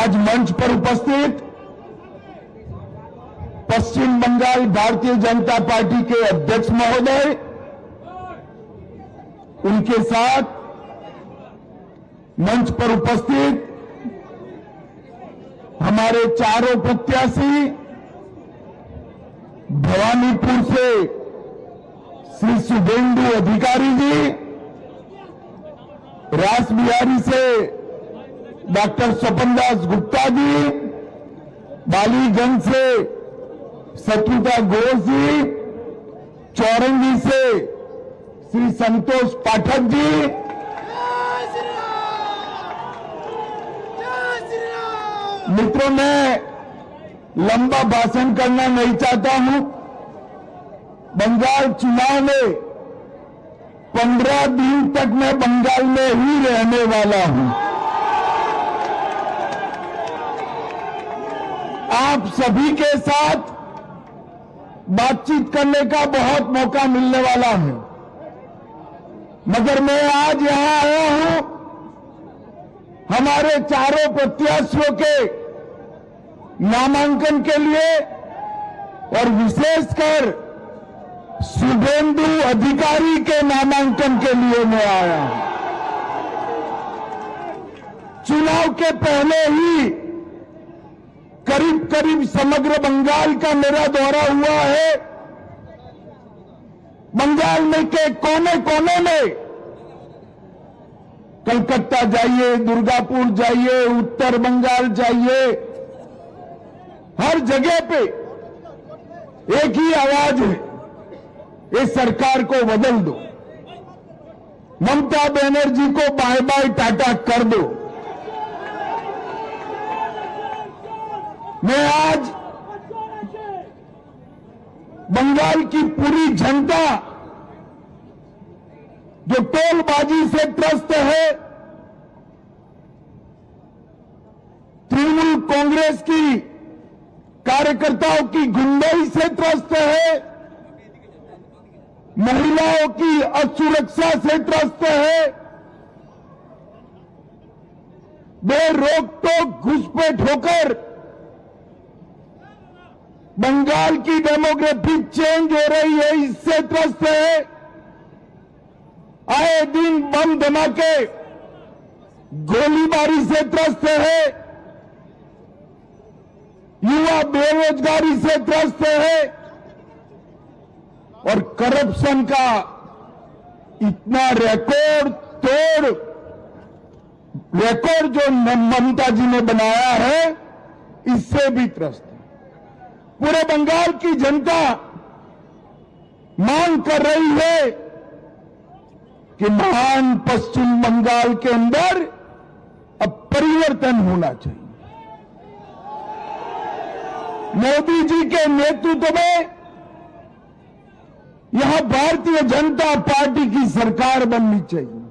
आज मंच पर उपस्थित पश्चिम बंगाल भारतीय जनता पार्टी के अध्यक्ष महोदय, उनके साथ मंच पर उपस्थित हमारे चारों प्रत्याशी, भवानीपुर से श्री शुभेंदु अधिकारी जी, रासबिहारी से डॉक्टर स्वपन दास गुप्ता जी, बालीगंज से सत्युता घोष जी, चौरंगी से श्री संतोष पाठक जी, मित्रों, मैं लंबा भाषण करना नहीं चाहता हूं। बंगाल चुनाव में 15 दिन तक मैं बंगाल में ही रहने वाला हूं। आप सभी के साथ बातचीत करने का बहुत मौका मिलने वाला है, मगर मैं आज यहां आया हूं हमारे चारों प्रत्याशियों के नामांकन के लिए और विशेषकर शुभेंदु अधिकारी के नामांकन के लिए मैं आया हूं। चुनाव के पहले ही करीब करीब समग्र बंगाल का मेरा दौरा हुआ है। बंगाल में के कोने कोने में, कलकत्ता जाइए, दुर्गापुर जाइए, उत्तर बंगाल जाइए, हर जगह पे एक ही आवाज है, इस सरकार को बदल दो, ममता बनर्जी को बाय बाय टाटा कर दो। मैं आज बंगाल की पूरी जनता जो टोलबाजी से त्रस्त है, तृणमूल कांग्रेस की कार्यकर्ताओं की गुंडाई से त्रस्त है, महिलाओं की असुरक्षा से त्रस्त है, बेरोक टोक घुसपैठ होकर बंगाल की डेमोग्राफी चेंज हो रही है, इससे त्रस्त है, आए दिन बम धमाके गोलीबारी से त्रस्त है, युवा बेरोजगारी से त्रस्त है और करप्शन का इतना रिकॉर्ड जो ममता जी ने बनाया है, इससे भी त्रस्त है। पूरे बंगाल की जनता मांग कर रही है कि महान पश्चिम बंगाल के अंदर अब परिवर्तन होना चाहिए। मोदी जी के नेतृत्व में यहां भारतीय जनता पार्टी की सरकार बननी चाहिए।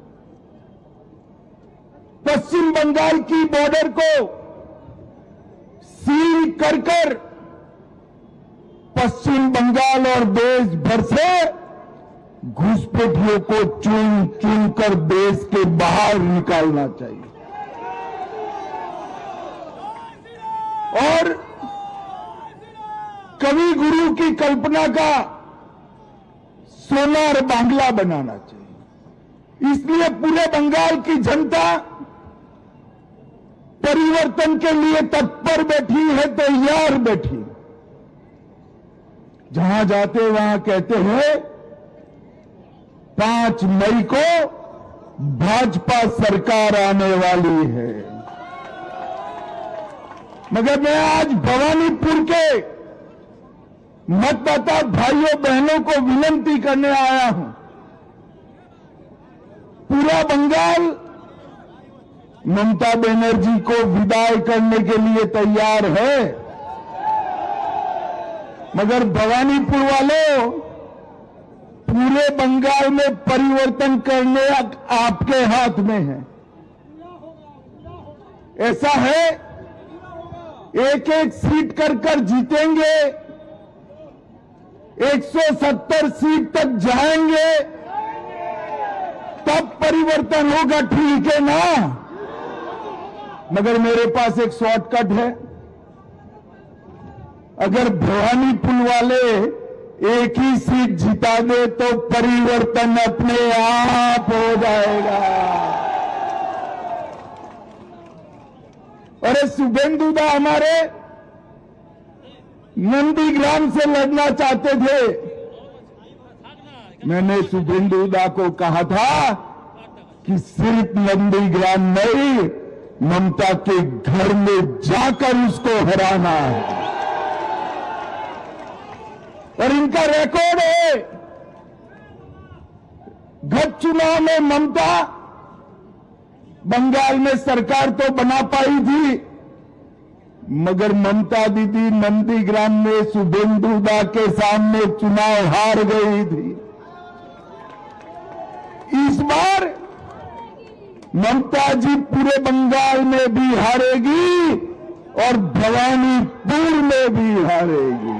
पश्चिम बंगाल की बॉर्डर को सील कर पश्चिम बंगाल और देश भर से घुसपैठियों को चुन चुन कर देश के बाहर निकालना चाहिए और कवि गुरु की कल्पना का सोनार बांग्ला बनाना चाहिए। इसलिए पूरे बंगाल की जनता परिवर्तन के लिए तत्पर बैठी है, तैयार बैठी। जहां जाते वहां कहते हैं 5 मई को भाजपा सरकार आने वाली है, मगर मैं आज भवानीपुर के मतदाता भाइयों बहनों को विनती करने आया हूं। पूरा बंगाल ममता बनर्जी को विदाई करने के लिए तैयार है, मगर भवानीपुर वालों, पूरे बंगाल में परिवर्तन करने आपके हाथ में है। ऐसा है, एक एक सीट कर जीतेंगे, 170 सीट तक जाएंगे, तब परिवर्तन होगा, ठीक है ना? मगर मेरे पास एक शॉर्टकट है। अगर भवानीपुर वाले एक ही सीट जिता दे तो परिवर्तन अपने आप हो जाएगा। अरे शुभेंदु दा हमारे नंदीग्राम से लड़ना चाहते थे। मैंने शुभेंदु दा को कहा था कि सिर्फ नंदीग्राम नहीं, ममता के घर में जाकर उसको हराना है। और इनका रिकॉर्ड है, गत चुनाव में ममता बंगाल में सरकार तो बना पाई थी, मगर ममता दीदी नंदीग्राम में शुभेंदु दा के सामने चुनाव हार गई थी। इस बार ममता जी पूरे बंगाल में भी हारेगी और भवानीपुर में भी हारेगी।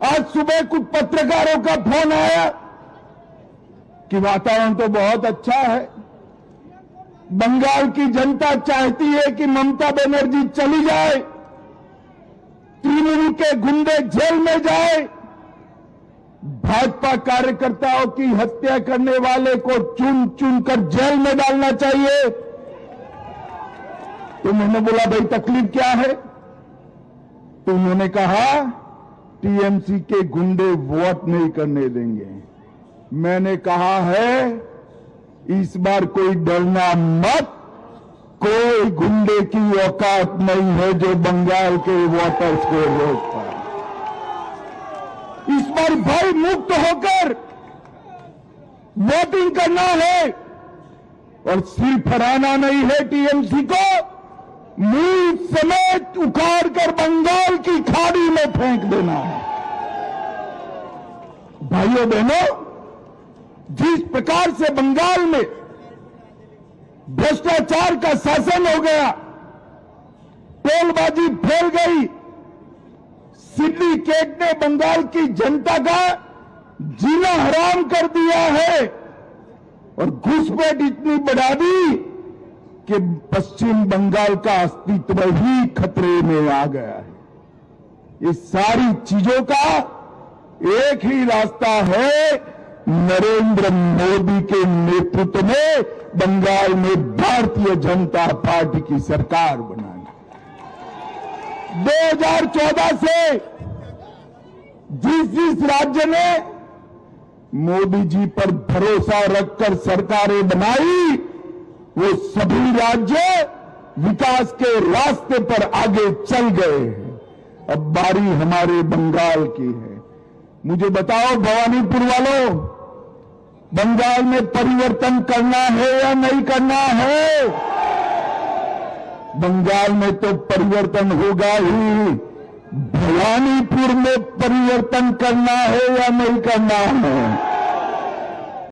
आज सुबह कुछ पत्रकारों का फोन आया कि वातावरण तो बहुत अच्छा है, बंगाल की जनता चाहती है कि ममता बनर्जी चली जाए, तृणमूल के गुंडे जेल में जाए, भाजपा कार्यकर्ताओं की हत्या करने वाले को चुन चुन कर जेल में डालना चाहिए। तो मैंने बोला भाई तकलीफ क्या है? तो उन्होंने कहा टीएमसी के गुंडे वोट नहीं करने देंगे। मैंने कहा है इस बार कोई डरना मत, कोई गुंडे की औकात नहीं है जो बंगाल के वोटर्स को रोक पाए। इस बार भय मुक्त होकर वोटिंग करना है और सिर्फ हराना नहीं है, टीएमसी को मूल समेत उखाड़ कर बंगाल की खाड़ी में फेंक देना है। भाइयों बहनों, जिस प्रकार से बंगाल में भ्रष्टाचार का शासन हो गया, टोलबाजी फैल गई, सिंडिकेट ने बंगाल की जनता का जीना हराम कर दिया है और घुसपैठ इतनी बढ़ा दी कि पश्चिम बंगाल का अस्तित्व ही खतरे में आ गया है। ये सारी चीजों का एक ही रास्ता है, नरेंद्र मोदी के नेतृत्व में बंगाल में भारतीय जनता पार्टी की सरकार बनानी। 2014 से जिस राज्य ने मोदी जी पर भरोसा रखकर सरकारें बनाई, वो सभी राज्य विकास के रास्ते पर आगे चल गए हैं। अब बारी हमारे बंगाल की है। मुझे बताओ भवानीपुर वालों, बंगाल में परिवर्तन करना है या नहीं करना है? बंगाल में तो परिवर्तन होगा ही, भवानीपुर में परिवर्तन करना है या नहीं करना है?